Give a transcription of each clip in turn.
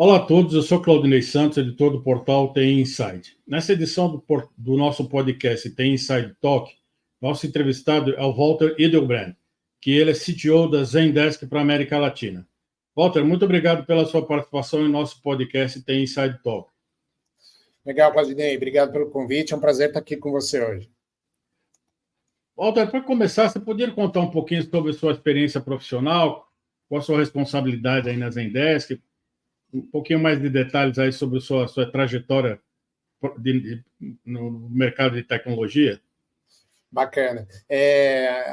Olá a todos, eu sou Claudinei Santos, editor do portal TI Inside. Nessa edição do nosso podcast TI Inside Talk, nosso entrevistado é o Walter Edelbrand, que ele é CTO da Zendesk para a América Latina. Walter, muito obrigado pela sua participação em nosso podcast TI Inside Talk. Legal, Claudinei, obrigado pelo convite, é um prazer estar aqui com você hoje. Walter, para começar, você poderia contar um pouquinho sobre sua experiência profissional, qual a sua responsabilidade aí na Zendesk, um pouquinho mais de detalhes aí sobre sua trajetória no mercado de tecnologia? Bacana.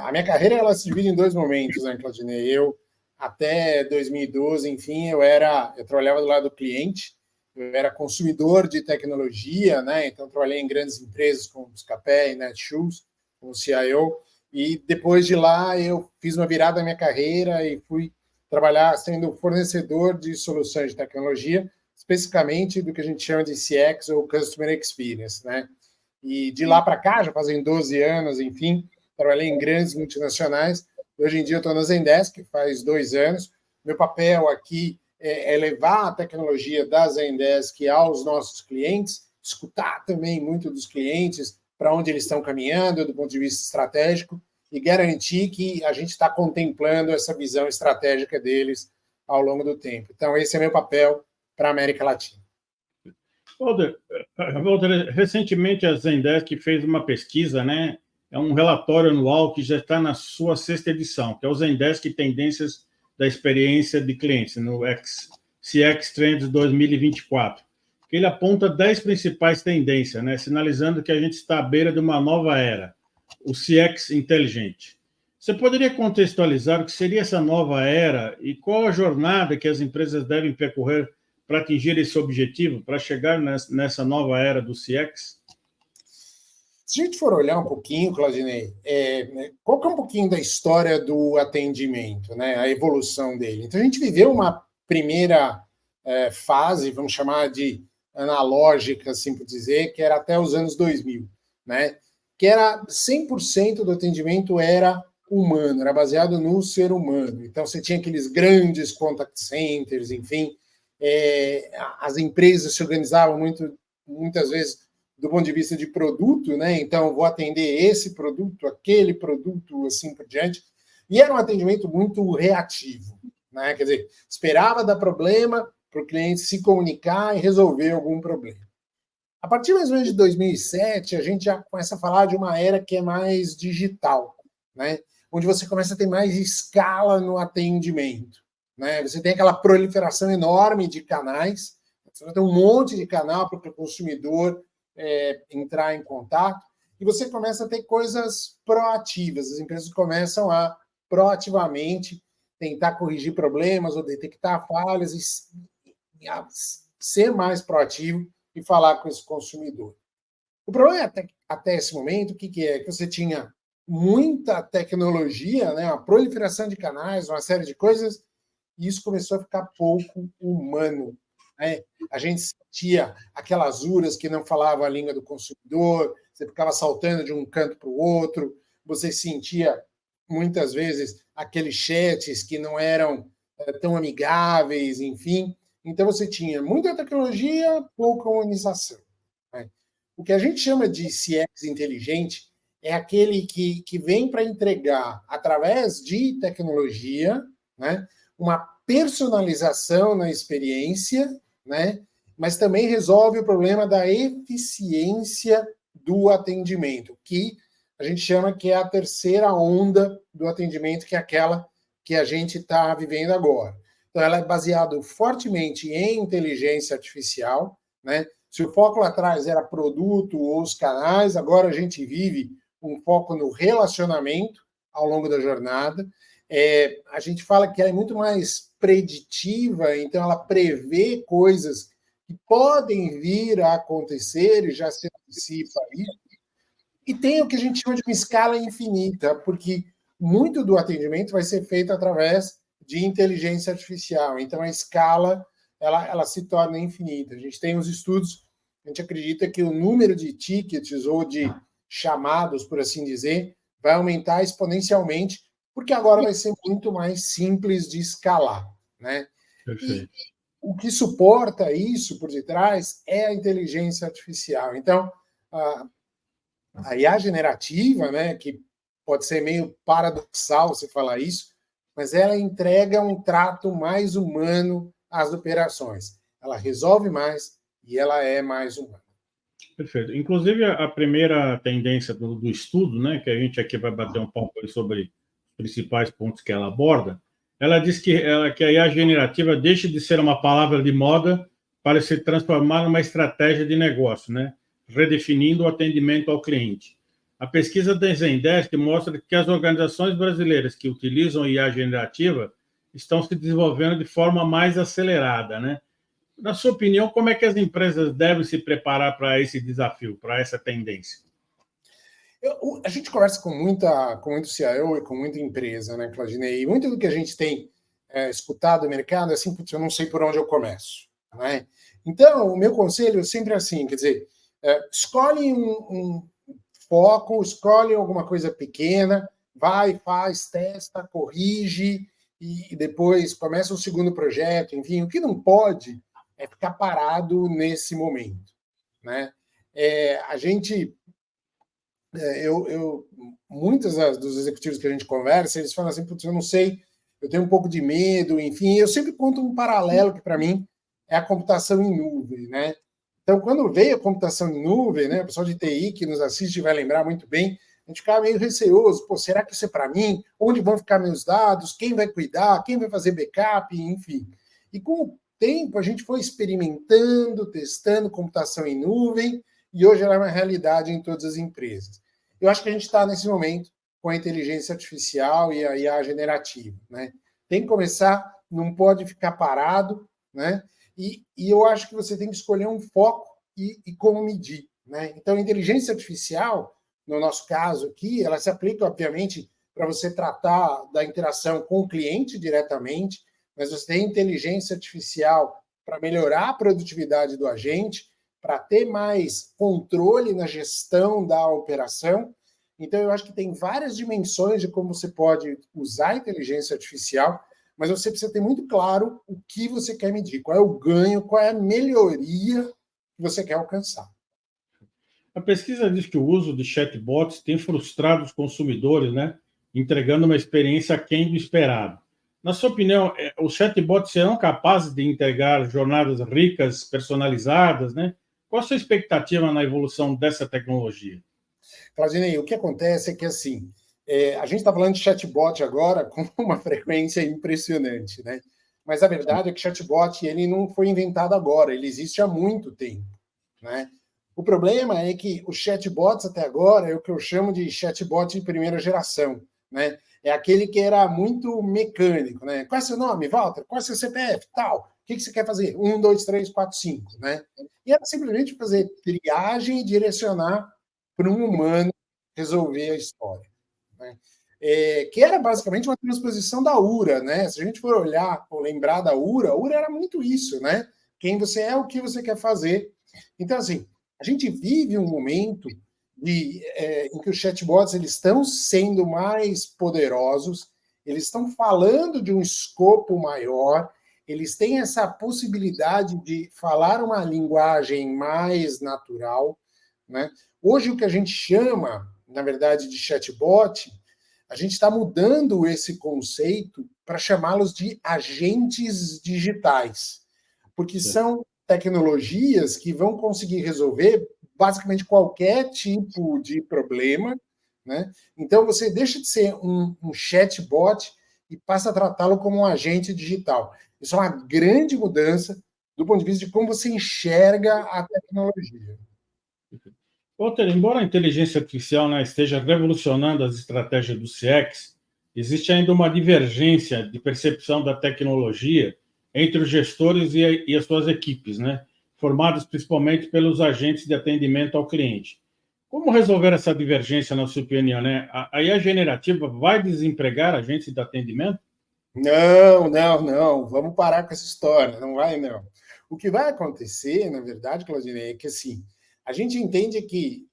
A minha carreira ela se divide em dois momentos, né, Claudinei? Eu, até 2012, enfim, eu trabalhava do lado do cliente, eu era consumidor de tecnologia, né? Então, trabalhei em grandes empresas como Buscapé e Netshoes, como CIO, e depois de lá eu fiz uma virada na minha carreira e fui trabalhar sendo fornecedor de soluções de tecnologia, especificamente do que a gente chama de CX ou Customer Experience, né? E de lá para cá, já fazem 12 anos, enfim, trabalhei em grandes multinacionais. Hoje em dia eu estou na Zendesk, faz 2 anos. Meu papel aqui é levar a tecnologia da Zendesk aos nossos clientes, escutar também muito dos clientes, para onde eles estão caminhando do ponto de vista estratégico, e garantir que a gente está contemplando essa visão estratégica deles ao longo do tempo. Então, esse é meu papel para a América Latina. Walter, recentemente a Zendesk fez uma pesquisa, né? É um relatório anual que já está na sua 6ª edição, que é o Zendesk Tendências da Experiência de Clientes, no CX Trends 2024. Que ele aponta 10 principais tendências, né? Sinalizando que a gente está à beira de uma nova era, o CX inteligente. Você poderia contextualizar o que seria essa nova era e qual a jornada que as empresas devem percorrer para atingir esse objetivo, para chegar nessa nova era do CX? Se a gente for olhar um pouquinho, Claudinei, qual que é um pouquinho da história do atendimento, né? A evolução dele. Então, a gente viveu uma primeira fase, vamos chamar de analógica, assim por dizer, que era até os anos 2000, né? Que era 100% do atendimento era humano, era baseado no ser humano. Então, você tinha aqueles grandes contact centers, enfim, as empresas se organizavam muitas vezes do ponto de vista de produto, né? Então, vou atender esse produto, aquele produto, assim por diante. E era um atendimento muito reativo, né? Quer dizer, esperava dar problema para o cliente se comunicar e resolver algum problema. A partir mais ou menos de 2007, a gente já começa a falar de uma era que é mais digital, né? Onde você começa a ter mais escala no atendimento, né? Você tem aquela proliferação enorme de canais, você vai ter um monte de canal para o consumidor entrar em contato, e você começa a ter coisas proativas. As empresas começam a proativamente tentar corrigir problemas ou detectar falhas e a ser mais proativo e falar com esse consumidor. O problema é até esse momento, o que é? Que você tinha muita tecnologia, né, uma proliferação de canais, uma série de coisas, e isso começou a ficar pouco humano. Né? A gente sentia aquelas URAs que não falavam a língua do consumidor, você ficava saltando de um canto para o outro, você sentia, muitas vezes, aqueles chats que não eram tão amigáveis, enfim. Então, você tinha muita tecnologia, pouca humanização. Né? O que a gente chama de CX inteligente é aquele que vem para entregar, através de tecnologia, né, uma personalização na experiência, né, mas também resolve o problema da eficiência do atendimento, que a gente chama que é a terceira onda do atendimento, que é aquela que a gente está vivendo agora. Então, ela é baseada fortemente em inteligência artificial, né? Se o foco lá atrás era produto ou os canais, agora a gente vive um foco no relacionamento ao longo da jornada. A gente fala que ela é muito mais preditiva, então ela prevê coisas que podem vir a acontecer e já se antecipa isso. E tem o que a gente chama de uma escala infinita, porque muito do atendimento vai ser feito através de inteligência artificial. Então, a escala ela se torna infinita. A gente tem uns estudos, a gente acredita que o número de tickets ou de chamados, por assim dizer, vai aumentar exponencialmente, porque agora vai ser muito mais simples de escalar. Né? Perfeito. o que suporta isso por detrás é a inteligência artificial. Então, a IA generativa, né, que pode ser meio paradoxal você falar isso, mas ela entrega um trato mais humano às operações. Ela resolve mais e ela é mais humana. Perfeito. Inclusive, a primeira tendência do estudo, né, que a gente aqui vai bater um papo sobre os principais pontos que ela aborda, ela diz que a IA generativa deixa de ser uma palavra de moda para se transformar numa estratégia de negócio, né, redefinindo o atendimento ao cliente. A pesquisa da Zendesk mostra que as organizações brasileiras que utilizam IA generativa estão se desenvolvendo de forma mais acelerada, né? Na sua opinião, como é que as empresas devem se preparar para esse desafio, para essa tendência? A gente conversa com muito CIO e com muita empresa, né, Claudinei? E muito do que a gente tem escutado no mercado é assim, putz, eu não sei por onde eu começo, né? Então, o meu conselho é sempre assim, quer dizer, escolhe um foco, escolhe alguma coisa pequena, vai, faz, testa, corrige e depois começa um segundo projeto, enfim, o que não pode é ficar parado nesse momento, né? A gente, muitos dos executivos que a gente conversa, eles falam assim, putz, eu não sei, eu tenho um pouco de medo, enfim, eu sempre conto um paralelo que para mim é a computação em nuvem, né? Então, quando veio a computação em nuvem, né, o pessoal de TI que nos assiste vai lembrar muito bem, a gente ficava meio receoso, pô, será que isso é para mim? Onde vão ficar meus dados? Quem vai cuidar? Quem vai fazer backup? Enfim. E com o tempo, a gente foi experimentando, testando computação em nuvem, e hoje ela é uma realidade em todas as empresas. Eu acho que a gente está nesse momento com a inteligência artificial e a IA generativa, né? Tem que começar, não pode ficar parado, né? E eu acho que você tem que escolher um foco e como medir, né? Então, a inteligência artificial, no nosso caso aqui, ela se aplica, obviamente, para você tratar da interação com o cliente diretamente, mas você tem inteligência artificial para melhorar a produtividade do agente, para ter mais controle na gestão da operação. Então, eu acho que tem várias dimensões de como você pode usar a inteligência artificial, mas você precisa ter muito claro o que você quer medir, qual é o ganho, qual é a melhoria que você quer alcançar. A pesquisa diz que o uso de chatbots tem frustrado os consumidores, né, entregando uma experiência aquém do esperado. Na sua opinião, os chatbots serão capazes de entregar jornadas ricas, personalizadas, né? Qual a sua expectativa na evolução dessa tecnologia? Claudinei, o que acontece é que, assim, a gente está falando de chatbot agora com uma frequência impressionante, né? Mas a verdade é que chatbot ele não foi inventado agora, ele existe há muito tempo, né? O problema é que os chatbots até agora é o que eu chamo de chatbot de primeira geração, né? É aquele que era muito mecânico, né? Qual é seu nome, Walter? Qual é seu CPF? Tal. O que você quer fazer? 1, 2, 3, 4, 5, né? E era simplesmente fazer triagem e direcionar para um humano resolver a história, né? Que era basicamente uma transposição da URA, né? Se a gente for olhar ou lembrar da URA, a URA era muito isso, né? Quem você é, o que você quer fazer. Então, assim, a gente vive um momento em que os chatbots eles estão sendo mais poderosos, eles estão falando de um escopo maior, eles têm essa possibilidade de falar uma linguagem mais natural, né? Hoje, o que a gente chama, na verdade, de chatbot, a gente está mudando esse conceito para chamá-los de agentes digitais, porque são tecnologias que vão conseguir resolver basicamente qualquer tipo de problema, né? Então, você deixa de ser um chatbot e passa a tratá-lo como um agente digital. Isso é uma grande mudança do ponto de vista de como você enxerga a tecnologia. Walter, embora a inteligência artificial, né, esteja revolucionando as estratégias do CX, existe ainda uma divergência de percepção da tecnologia entre os gestores e as suas equipes, né, formadas principalmente pelos agentes de atendimento ao cliente. Como resolver essa divergência, na sua opinião, né? A IA generativa vai desempregar agentes de atendimento? Não, não, não. Vamos parar com essa história. Não vai, não. O que vai acontecer, na verdade, Claudinei, é que assim, a gente entende que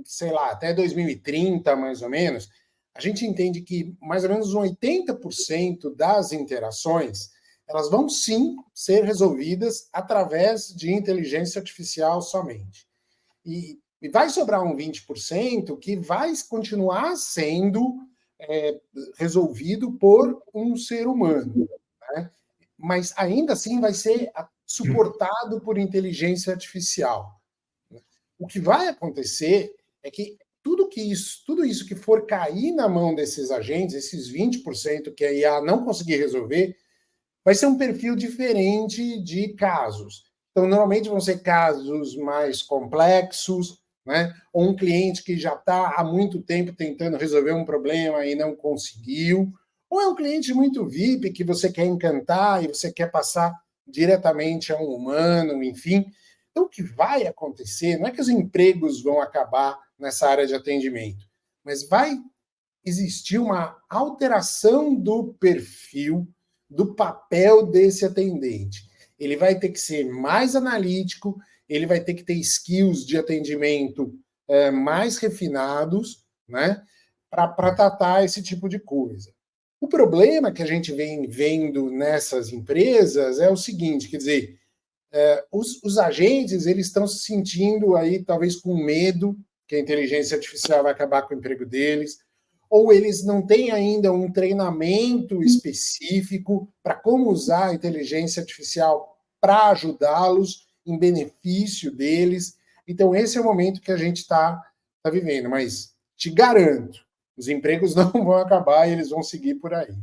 sei lá, até 2030, mais ou menos, a gente entende que mais ou menos 80% das interações elas vão sim ser resolvidas através de inteligência artificial somente. E vai sobrar um 20% que vai continuar sendo resolvido por um ser humano, né? Mas ainda assim vai ser suportado por inteligência artificial. O que vai acontecer é que tudo isso que for cair na mão desses agentes, esses 20% que a IA não conseguir resolver, vai ser um perfil diferente de casos. Então, normalmente vão ser casos mais complexos, né? Ou um cliente que já está há muito tempo tentando resolver um problema e não conseguiu, ou é um cliente muito VIP que você quer encantar e você quer passar diretamente a um humano, enfim. Então, o que vai acontecer não é que os empregos vão acabar nessa área de atendimento, mas vai existir uma alteração do perfil, do papel desse atendente. Ele vai ter que ser mais analítico, ele vai ter que ter skills de atendimento mais refinados, né, para tratar esse tipo de coisa. O problema que a gente vem vendo nessas empresas é o seguinte, quer dizer, os agentes eles estão se sentindo aí talvez com medo que a inteligência artificial vai acabar com o emprego deles, ou eles não têm ainda um treinamento específico para como usar a inteligência artificial para ajudá-los em benefício deles. Então, esse é o momento que a gente está vivendo. Mas te garanto, os empregos não vão acabar e eles vão seguir por aí.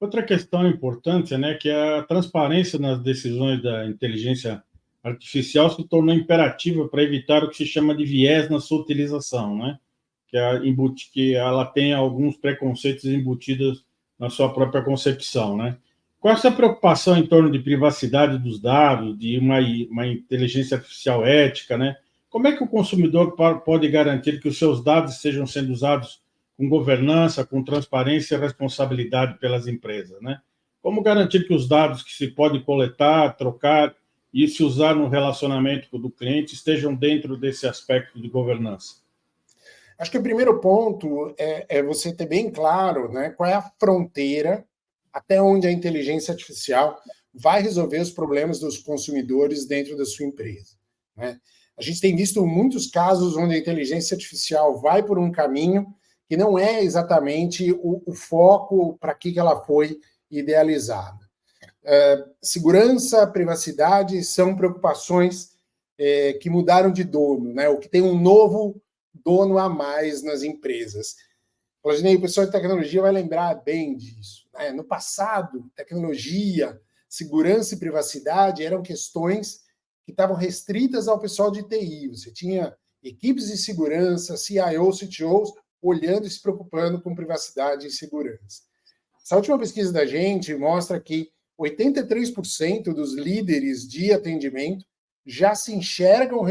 Outra questão importante, né, que é a transparência nas decisões da inteligência artificial se tornou imperativa para evitar o que se chama de viés na sua utilização, né? Que ela tem alguns preconceitos embutidos na sua própria concepção, né? Com essa preocupação em torno de privacidade dos dados, de uma inteligência artificial ética, né? Como é que o consumidor pode garantir que os seus dados estejam sendo usados com governança, com transparência e responsabilidade pelas empresas, né? Como garantir que os dados que se pode coletar, trocar e se usar no relacionamento do cliente estejam dentro desse aspecto de governança? Acho que o primeiro ponto é você ter bem claro, né, qual é a fronteira até onde a inteligência artificial vai resolver os problemas dos consumidores dentro da sua empresa, né? A gente tem visto muitos casos onde a inteligência artificial vai por um caminho que não é exatamente o foco para que ela foi idealizada. Segurança, privacidade são preocupações que mudaram de dono, né? O que tem um novo dono a mais nas empresas. Claudinei, o pessoal de tecnologia vai lembrar bem disso, né? No passado, tecnologia, segurança e privacidade eram questões que estavam restritas ao pessoal de TI. Você tinha equipes de segurança, CIOs, CTOs, olhando e se preocupando com privacidade e segurança. Essa última pesquisa da gente mostra que 83% dos líderes de atendimento já se enxergam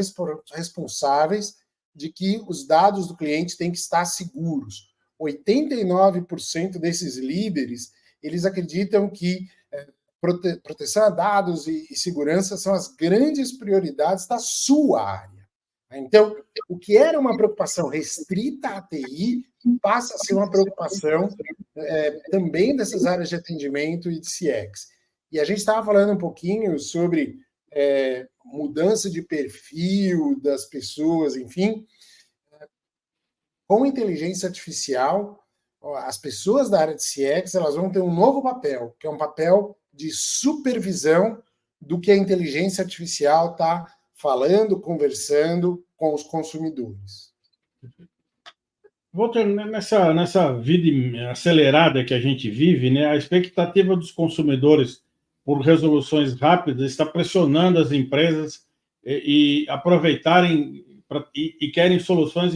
responsáveis de que os dados do cliente têm que estar seguros. 89% desses líderes, eles acreditam que proteção a dados e segurança são as grandes prioridades da sua área. Então, o que era uma preocupação restrita à TI passa a ser uma preocupação também dessas áreas de atendimento e de CX. E a gente estava falando um pouquinho sobre mudança de perfil das pessoas, enfim. Com inteligência artificial, as pessoas da área de CX elas vão ter um novo papel, que é um papel de supervisão do que a inteligência artificial está falando, conversando com os consumidores. Walter, nessa vida acelerada que a gente vive, né, a expectativa dos consumidores por resoluções rápidas está pressionando as empresas e aproveitarem e querem soluções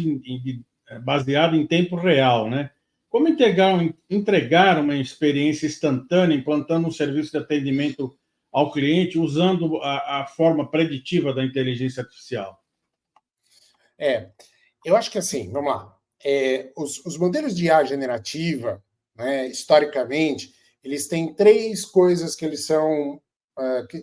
baseadas em tempo real, né? Como entregar uma experiência instantânea, implantando um serviço de atendimento ao cliente usando a forma preditiva da inteligência artificial? Eu acho que assim, vamos lá. Os modelos de IA generativa, né, historicamente, eles têm três coisas que eles são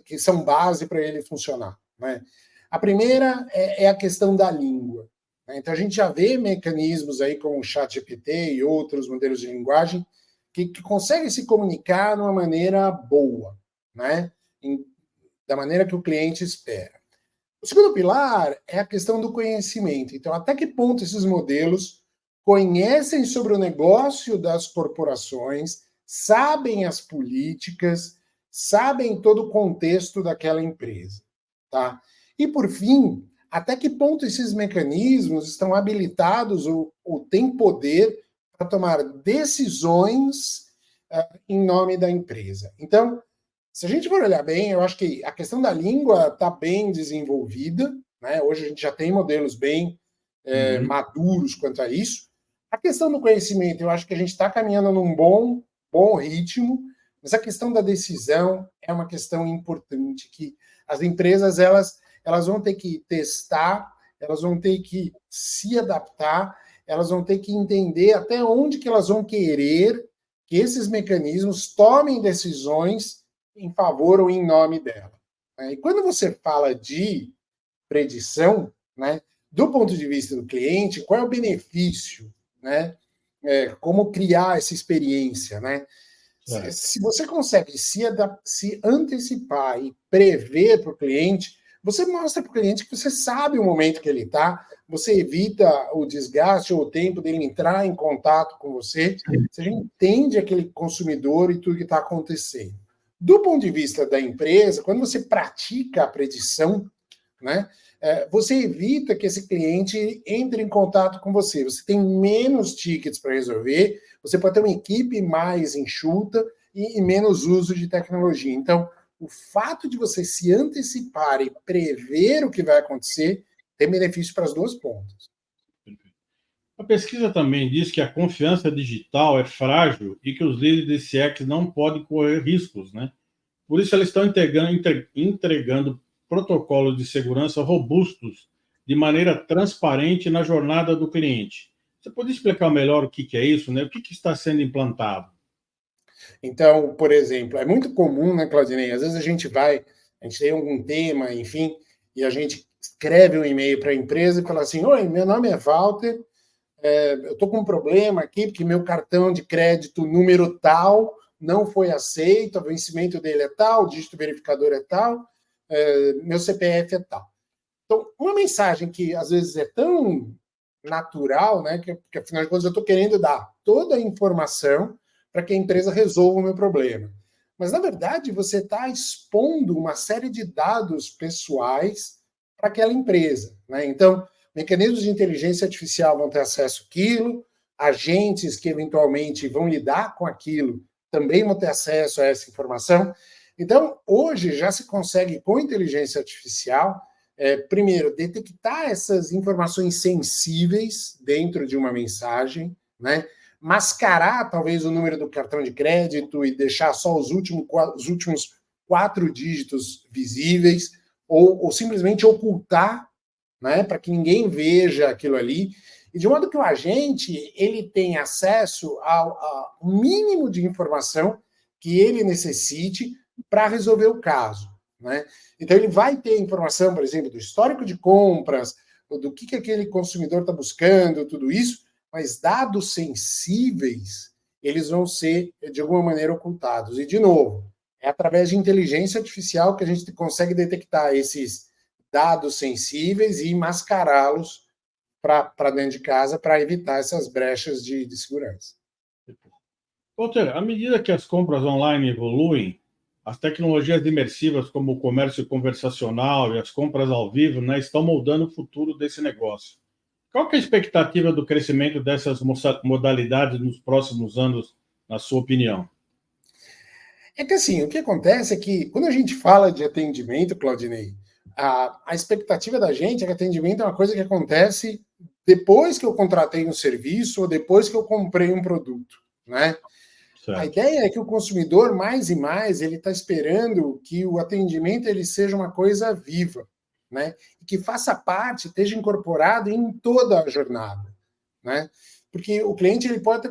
que são base para ele funcionar, né? A primeira é a questão da língua. Né? Então a gente já vê mecanismos aí como o ChatGPT e outros modelos de linguagem que consegue se comunicar de uma maneira boa, né? Da maneira que o cliente espera. O segundo pilar é a questão do conhecimento. Então, até que ponto esses modelos conhecem sobre o negócio das corporações, sabem as políticas, sabem todo o contexto daquela empresa, tá? E, por fim, até que ponto esses mecanismos estão habilitados ou têm poder para tomar decisões em nome da empresa. Então, se a gente for olhar bem, eu acho que a questão da língua está bem desenvolvida, né? Hoje a gente já tem modelos bem maduros quanto a isso. A questão do conhecimento, eu acho que a gente está caminhando num bom ritmo, mas a questão da decisão é uma questão importante, que as empresas elas vão ter que testar, elas vão ter que se adaptar, elas vão ter que entender até onde que elas vão querer que esses mecanismos tomem decisões em favor ou em nome dela. E quando você fala de predição, né, do ponto de vista do cliente, qual é o benefício, né? Como criar essa experiência, né? Se você consegue se antecipar e prever para o cliente, você mostra para o cliente que você sabe o momento que ele está, você evita o desgaste ou o tempo dele entrar em contato com você, você já entende aquele consumidor e tudo que está acontecendo. Do ponto de vista da empresa, quando você pratica a predição, né, você evita que esse cliente entre em contato com você. Você tem menos tickets para resolver, você pode ter uma equipe mais enxuta e menos uso de tecnologia. Então, o fato de você se antecipar e prever o que vai acontecer tem benefício para as duas pontas. A pesquisa também diz que a confiança digital é frágil e que os líderes de CX não podem correr riscos, né? Por isso, eles estão entregando protocolos de segurança robustos de maneira transparente na jornada do cliente. Você pode explicar melhor o que é isso, né? O que está sendo implantado? Então, por exemplo, é muito comum, né, Claudinei? Às vezes a gente tem algum tema, enfim, e a gente escreve um e-mail para a empresa e fala assim: oi, meu nome é Walter, eu estou com um problema aqui, porque meu cartão de crédito número tal não foi aceito, o vencimento dele é tal, o dígito verificador é tal, meu CPF é tal. Então, uma mensagem que às vezes é tão natural, né, que afinal de contas eu estou querendo dar toda a informação para que a empresa resolva o meu problema. Mas, na verdade, você está expondo uma série de dados pessoais para aquela empresa, né? Então, mecanismos de inteligência artificial vão ter acesso àquilo, agentes que eventualmente vão lidar com aquilo também vão ter acesso a essa informação. Então, hoje já se consegue, com inteligência artificial, primeiro, detectar essas informações sensíveis dentro de uma mensagem, né? Mascarar, talvez, o número do cartão de crédito e deixar só os últimos 4 dígitos visíveis, ou simplesmente ocultar, né, para que ninguém veja aquilo ali, e de modo que o agente ele tem acesso ao mínimo de informação que ele necessite para resolver o caso, né? Então ele vai ter informação, por exemplo, do histórico de compras, do que aquele consumidor está buscando, tudo isso, mas dados sensíveis, eles vão ser, de alguma maneira, ocultados. E, de novo, é através de inteligência artificial que a gente consegue detectar esses dados sensíveis e mascará-los para dentro de casa para evitar essas brechas de segurança. Walter, à medida que as compras online evoluem, as tecnologias imersivas como o comércio conversacional e as compras ao vivo, né, estão moldando o futuro desse negócio. Qual que é a expectativa do crescimento dessas modalidades nos próximos anos, na sua opinião? É que assim, o que acontece é que quando a gente fala de atendimento, Claudinei, a expectativa da gente é que atendimento é uma coisa que acontece depois que eu contratei um serviço ou depois que eu comprei um produto, né? Certo. A ideia é que o consumidor, mais e mais, ele está esperando que o atendimento ele seja uma coisa viva, né? E que faça parte, esteja incorporado em toda a jornada, né? Porque o cliente ele pode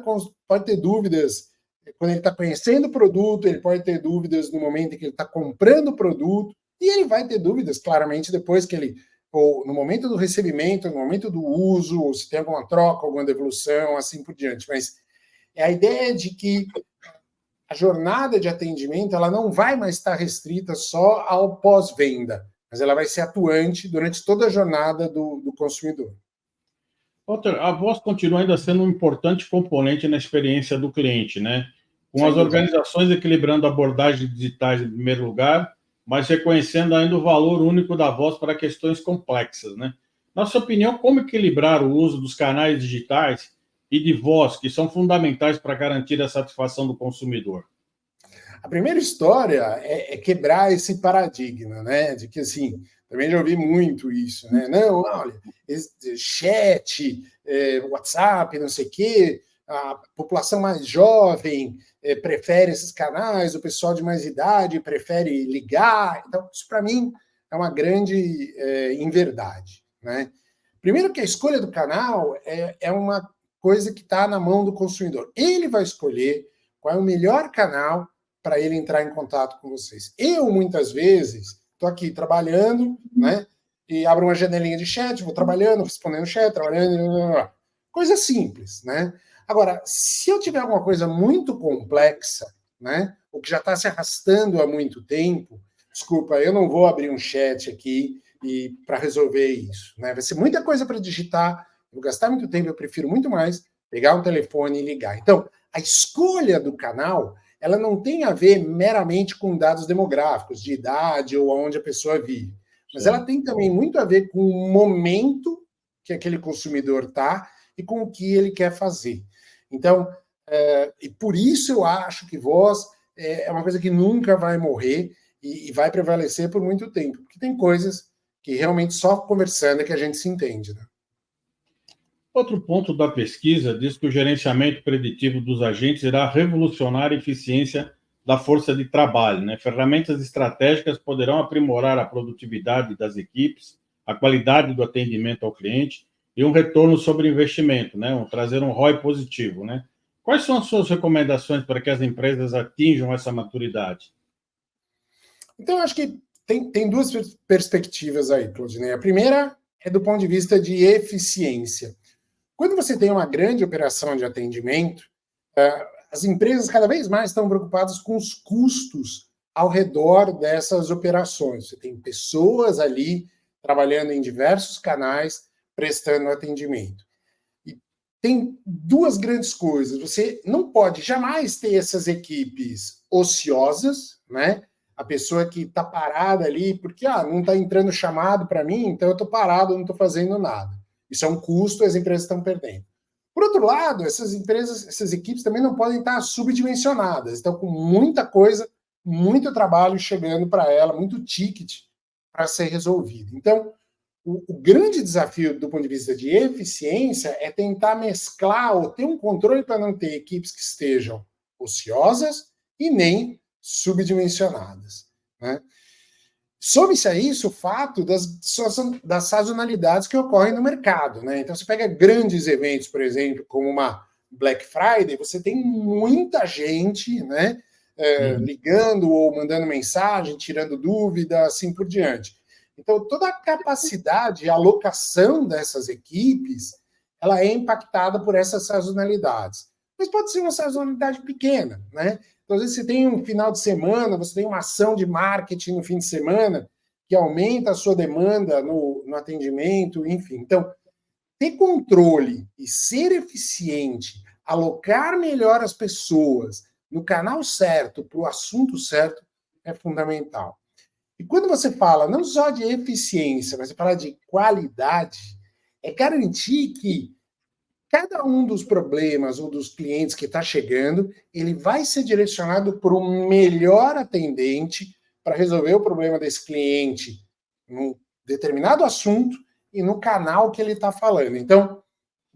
ter dúvidas quando ele está conhecendo o produto, ele pode ter dúvidas no momento em que ele está comprando o produto, e ele vai ter dúvidas, claramente, depois que ele, ou no momento do recebimento, no momento do uso, ou se tem alguma troca, alguma devolução, assim por diante. Mas a ideia de que a jornada de atendimento ela não vai mais estar restrita só ao pós-venda, mas ela vai ser atuante durante toda a jornada do consumidor. Walter, a voz continua ainda sendo um importante componente na experiência do cliente, né? Com as organizações equilibrando abordagens digitais em primeiro lugar, mas reconhecendo ainda o valor único da voz para questões complexas, né? Na sua opinião, como equilibrar o uso dos canais digitais e de voz, que são fundamentais para garantir a satisfação do consumidor? A primeira história é quebrar esse paradigma, né? De que, assim, também já ouvi muito isso, né? Não, olha, chat, WhatsApp, não sei o quê, a população mais jovem prefere esses canais, o pessoal de mais idade prefere ligar. Então, isso para mim é uma grande inverdade, né? Primeiro que a escolha do canal é uma coisa que está na mão do consumidor. Ele vai escolher qual é o melhor canal para ele entrar em contato com vocês. Eu, muitas vezes, estou aqui trabalhando, né? E abro uma janelinha de chat, vou trabalhando, respondendo chat, trabalhando... Coisa simples, né? Agora, se eu tiver alguma coisa muito complexa, né? O que já está se arrastando há muito tempo, desculpa, eu não vou abrir um chat aqui para resolver isso, né? Vai ser muita coisa para digitar, eu vou gastar muito tempo, eu prefiro muito mais pegar um telefone e ligar. Então, a escolha do canal ela não tem a ver meramente com dados demográficos, de idade ou onde a pessoa vive. Mas ela tem também muito a ver com o momento que aquele consumidor está e com o que ele quer fazer. Então, e por isso eu acho que voz é uma coisa que nunca vai morrer e vai prevalecer por muito tempo, porque tem coisas que realmente só conversando é que a gente se entende, né? Outro ponto da pesquisa diz que o gerenciamento preditivo dos agentes irá revolucionar a eficiência da força de trabalho, né? Ferramentas estratégicas poderão aprimorar a produtividade das equipes, a qualidade do atendimento ao cliente e um retorno sobre investimento, né? Trazer um ROI positivo, né? Quais são as suas recomendações para que as empresas atinjam essa maturidade? Então, eu acho que tem duas perspectivas aí, Claudinei. A primeira é do ponto de vista de eficiência. Quando você tem uma grande operação de atendimento, as empresas cada vez mais estão preocupadas com os custos ao redor dessas operações. Você tem pessoas ali trabalhando em diversos canais, prestando atendimento. E tem duas grandes coisas. Você não pode jamais ter essas equipes ociosas, né? A pessoa que está parada ali, porque não está entrando chamado para mim, então eu estou parado, não estou fazendo nada. Isso é um custo e as empresas estão perdendo. Por outro lado, essas equipes também não podem estar subdimensionadas, estão com muita coisa, muito trabalho chegando para ela, muito ticket para ser resolvido. Então, o grande desafio do ponto de vista de eficiência é tentar mesclar ou ter um controle para não ter equipes que estejam ociosas e nem subdimensionadas, né? Some-se a isso o fato das sazonalidades que ocorrem no mercado, né? Então, você pega grandes eventos, por exemplo, como uma Black Friday, você tem muita gente, né, ligando ou mandando mensagem, tirando dúvida, assim por diante. Então, toda a capacidade e alocação dessas equipes, ela é impactada por essas sazonalidades. Mas pode ser uma sazonalidade pequena, né? Então, às vezes, você tem um final de semana, você tem uma ação de marketing no fim de semana que aumenta a sua demanda no atendimento, enfim. Então, ter controle e ser eficiente, alocar melhor as pessoas no canal certo, para o assunto certo, é fundamental. E quando você fala não só de eficiência, mas você fala de qualidade, é garantir que cada um dos problemas ou dos clientes que está chegando, ele vai ser direcionado por um melhor atendente para resolver o problema desse cliente num determinado assunto e no canal que ele está falando. Então,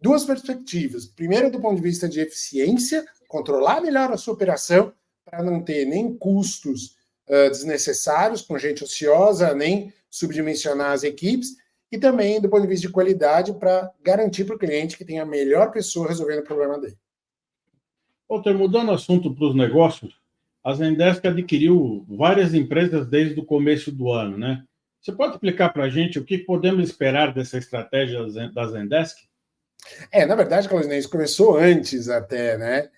duas perspectivas. Primeiro, do ponto de vista de eficiência, controlar melhor a sua operação para não ter nem custos desnecessários com gente ociosa, nem subdimensionar as equipes, e também do ponto de vista de qualidade para garantir para o cliente que tem a melhor pessoa resolvendo o problema dele. Walter, mudando o assunto para os negócios, a Zendesk adquiriu várias empresas desde o começo do ano, né? Você pode explicar para a gente o que podemos esperar dessa estratégia da Zendesk? Na verdade, Claudinei, isso começou antes até, né?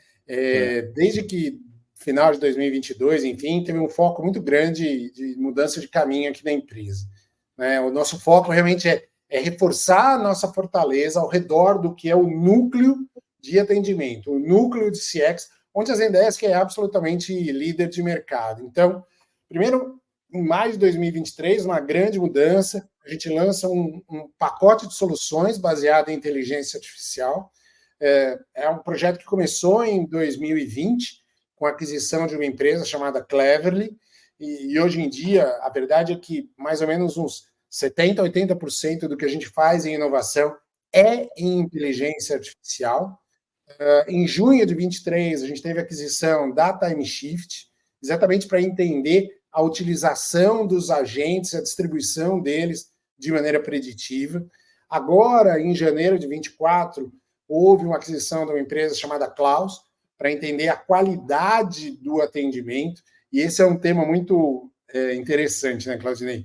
Desde que final de 2022, enfim, teve um foco muito grande de mudança de caminho aqui na empresa. Né? O nosso foco realmente é reforçar a nossa fortaleza ao redor do que é o núcleo de atendimento, o núcleo de CX, onde a Zendesk é absolutamente líder de mercado. Então, primeiro, em maio de 2023, uma grande mudança, a gente lança um pacote de soluções baseado em inteligência artificial. É um projeto que começou em 2020, com a aquisição de uma empresa chamada Cleverly, e hoje em dia, a verdade é que mais ou menos uns 70%, 80% do que a gente faz em inovação é em inteligência artificial. Em junho de 23, a gente teve a aquisição da TimeShift, exatamente para entender a utilização dos agentes, a distribuição deles de maneira preditiva. Agora, em janeiro de 24, houve uma aquisição de uma empresa chamada Klaus, para entender a qualidade do atendimento, e esse é um tema muito interessante, né, Claudinei?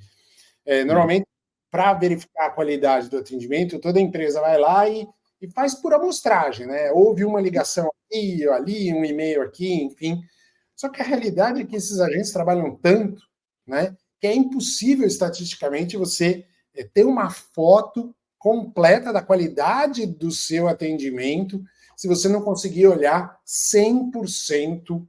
Normalmente, para verificar a qualidade do atendimento, toda empresa vai lá e faz por amostragem, né? Houve uma ligação aqui, ali, um e-mail aqui, enfim. Só que a realidade é que esses agentes trabalham tanto, né, que é impossível estatisticamente você ter uma foto completa da qualidade do seu atendimento se você não conseguir olhar 100%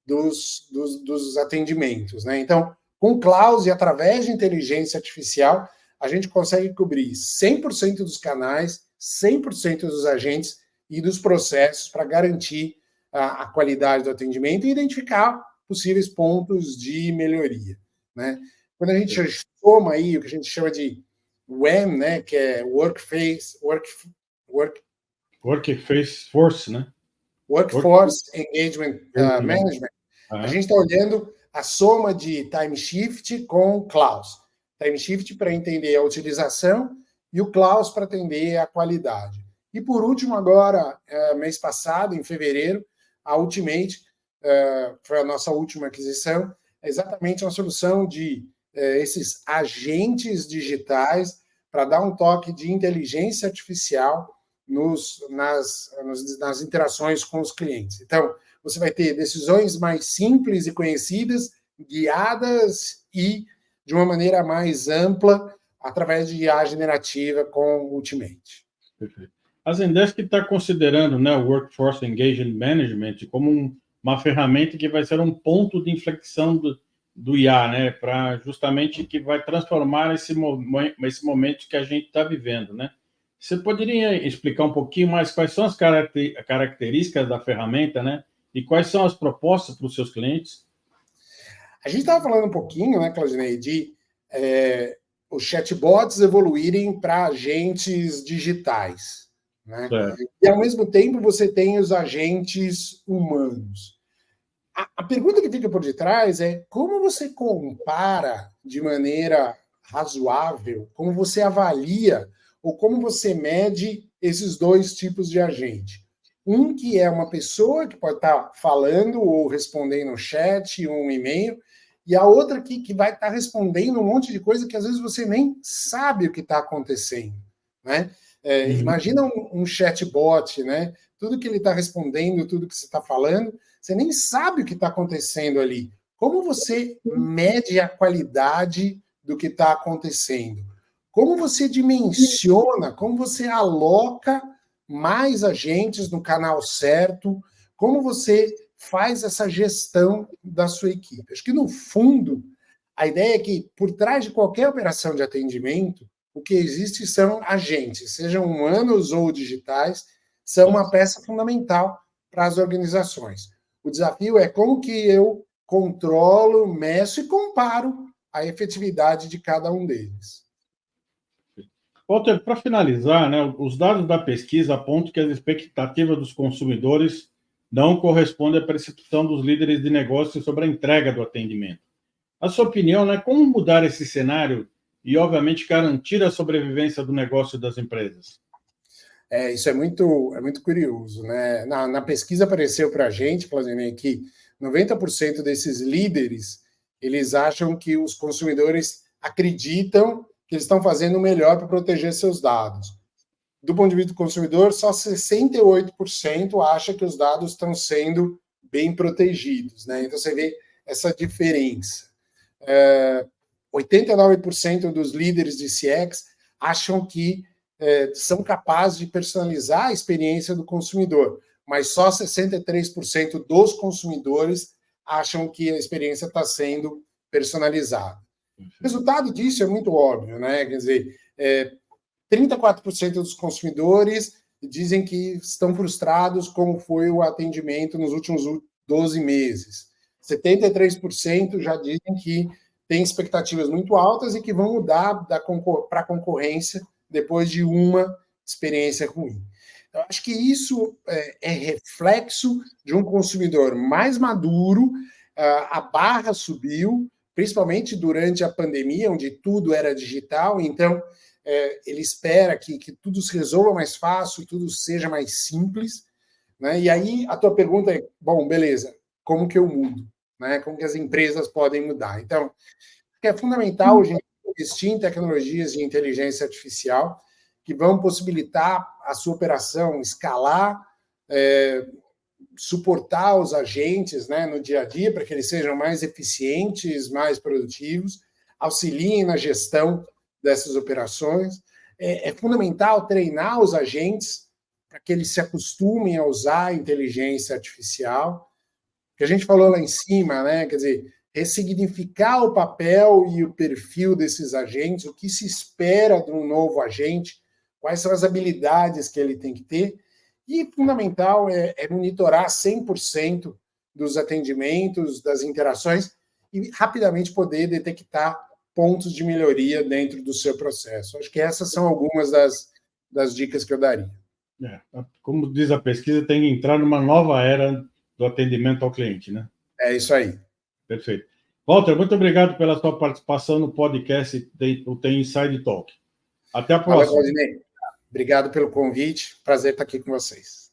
dos atendimentos, né? Então, com o Klaus e através de inteligência artificial, a gente consegue cobrir 100% dos canais, 100% dos agentes e dos processos para garantir a qualidade do atendimento e identificar possíveis pontos de melhoria, né? Quando a gente soma aí o que a gente chama de WEM, né, que é Workforce, né? Workforce Engagement Management, a gente está olhando a soma de TimeShift com Klaus. TimeShift para entender a utilização e o Klaus para atender a qualidade. E por último, agora, mês passado, em fevereiro, a Ultimate, foi a nossa última aquisição, é exatamente uma solução de esses agentes digitais para dar um toque de inteligência artificial nas interações com os clientes. Então, você vai ter decisões mais simples e conhecidas, guiadas e de uma maneira mais ampla, através de IA generativa com o Ultimate. Perfeito. A Zendesk está considerando, né, o Workforce Engagement Management como uma ferramenta que vai ser um ponto de inflexão do IA, né, para justamente que vai transformar esse momento que a gente está vivendo, né? Você poderia explicar um pouquinho mais quais são as características da ferramenta, né, e quais são as propostas para os seus clientes? A gente estava falando um pouquinho, né, Claudinei, de os chatbots evoluírem para agentes digitais, né? E, ao mesmo tempo, você tem os agentes humanos. A pergunta que fica por detrás é como você compara de maneira razoável, como você avalia ou como você mede esses dois tipos de agente. Um que é uma pessoa que pode estar falando ou respondendo no chat, um e-mail, e a outra que vai estar respondendo um monte de coisa que às vezes você nem sabe o que está acontecendo, né? Imagina um chatbot, né? Tudo que ele está respondendo, tudo que você está falando, você nem sabe o que está acontecendo ali. Como você mede a qualidade do que está acontecendo? Como você dimensiona, como você aloca mais agentes no canal certo? Como você faz essa gestão da sua equipe? Acho que, no fundo, a ideia é que, por trás de qualquer operação de atendimento, o que existe são agentes, sejam humanos ou digitais, são uma peça fundamental para as organizações. O desafio é como que eu controlo, meço e comparo a efetividade de cada um deles. Walter, para finalizar, né, os dados da pesquisa apontam que as expectativas dos consumidores não correspondem à percepção dos líderes de negócio sobre a entrega do atendimento. A sua opinião, né, como mudar esse cenário e, obviamente, garantir a sobrevivência do negócio das empresas? Isso é muito curioso, né? Na pesquisa apareceu para a gente, Claudinei, que 90% desses líderes, eles acham que os consumidores acreditam que eles estão fazendo o melhor para proteger seus dados. Do ponto de vista do consumidor, só 68% acha que os dados estão sendo bem protegidos, né? Então, você vê essa diferença. 89% dos líderes de CX acham que são capazes de personalizar a experiência do consumidor, mas só 63% dos consumidores acham que a experiência está sendo personalizada. O resultado disso é muito óbvio, né? Quer dizer, 34% dos consumidores dizem que estão frustrados como foi o atendimento nos últimos 12 meses. 73% já dizem que têm expectativas muito altas e que vão mudar para a concorrência depois de uma experiência ruim. Eu acho que isso é reflexo de um consumidor mais maduro, a barra subiu, principalmente durante a pandemia, onde tudo era digital, então ele espera que tudo se resolva mais fácil, tudo seja mais simples, né? E aí a tua pergunta é, bom, beleza, como que eu mudo? Né? Como que as empresas podem mudar? Então, é fundamental hoje investir em tecnologias de inteligência artificial que vão possibilitar a sua operação escalar, suportar os agentes, né, no dia a dia para que eles sejam mais eficientes, mais produtivos, auxiliem na gestão dessas operações. É fundamental treinar os agentes para que eles se acostumem a usar a inteligência artificial, que a gente falou lá em cima, né? Quer dizer, ressignificar o papel e o perfil desses agentes, o que se espera de um novo agente, quais são as habilidades que ele tem que ter, e fundamental é monitorar 100% dos atendimentos, das interações, e rapidamente poder detectar pontos de melhoria dentro do seu processo. Acho que essas são algumas das dicas que eu daria. Como diz a pesquisa, tem que entrar numa nova era do atendimento ao cliente, né? É isso aí. Perfeito. Walter, muito obrigado pela sua participação no podcast do Tem Inside Talk. Até a próxima. Fala, Claudinei. Obrigado pelo convite. Prazer estar aqui com vocês.